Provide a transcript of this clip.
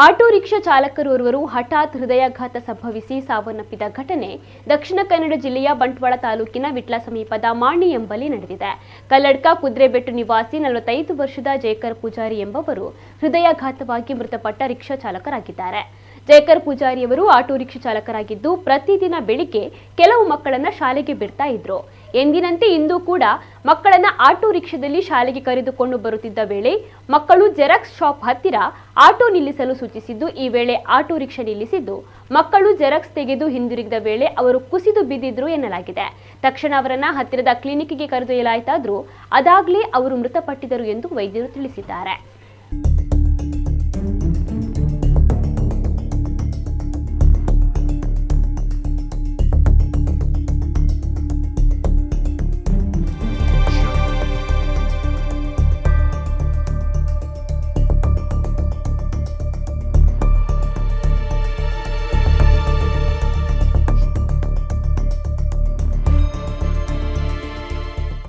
Auto rickshaw ಚಾಲಕರೋರ್ವರು ಹಠಾತ್ ಹೃದಯಾಘಾತ ಸಂಭವಿಸಿ ಸಾವನ್ನಪ್ಪಿದ ಘಟನೆ ದಕ್ಷಿಣ ಕನ್ನಡ ಜಿಲ್ಲೆಯ ಬಂಟ್ವಾಳ ತಾಲೂಕಿನ ವಿಟ್ಲ ಸಮೀಪದ ಮಾಣಿ ಎಂಬಲ್ಲಿ ನಡೆದಿದೆ. ಕಲ್ಲಡ್ಕ ಕುದ್ರೆಬೆಟ್ಟು ನಿವಾಸಿ 45 ವರ್ಷದ ಜೇಕರ್ ಪೂಜಾರಿ ಎಂಬವರು ಹೃದಯಾಘಾತವಾಗಿ ಮೃತಪಟ್ಟ ರಿಕ್ಷಾ ಚಾಲಕರಾಗಿದ್ದಾರೆ. ಜೇಕರ್ ಪೂಜಾರಿಯವರು ಆಟೋ ರಿಕ್ಷಾ ಚಾಲಕರಾಗಿದ್ದು ಪ್ರತಿದಿನ ಬೆಳಿಗ್ಗೆ ಕೆಲವು ಮಕ್ಕಳನ್ನ ಶಾಲೆಗೆ ಬಿಡ್ತಾ ಇದ್ರು. ಎಂದಿನಂತೆ ಇಂದು ಕೂಡ ಮಕ್ಕಳನ್ನ ಆಟೋ ರಿಕ್ಷಾದಲ್ಲಿ ಶಾಲೆಗೆ ಕರೆದುಕೊಂಡು ಬರುತ್ತಿದ್ದ ವೇಳೆ ಮಕ್ಕಳು ಜೆರಾಕ್ಸ್ ಶಾಪ್ ಹತ್ತಿರ ಆಟೋ ನಿಲ್ಲಿಸಲು ಸೂಚಿಸಿದ್ದು, ಈ ವೇಳೆ ಆಟೋ ರಿಕ್ಷಾ ನಿಲ್ಲಿಸಿದ್ದು ಮಕ್ಕಳು ಜೆರಾಕ್ಸ್ ತೆಗೆದು ಹಿಂದಿರುಗಿದ ವೇಳೆ ಅವರು ಕುಸಿದು ಬಿದ್ದಿದ್ರು ಎನ್ನಲಾಗಿದೆ. ತಕ್ಷಣ ಅವರನ್ನ ಹತ್ತಿರದ ಕ್ಲಿನಿಕ್ಗೆ ಕರೆದೊಯ್ಯಲಾಯಿತಾದ್ರೂ ಅದಾಗಲೇ ಅವರು ಮೃತಪಟ್ಟಿದ್ದರು ಎಂದು ವೈದ್ಯರು ತಿಳಿಸಿದ್ದಾರೆ.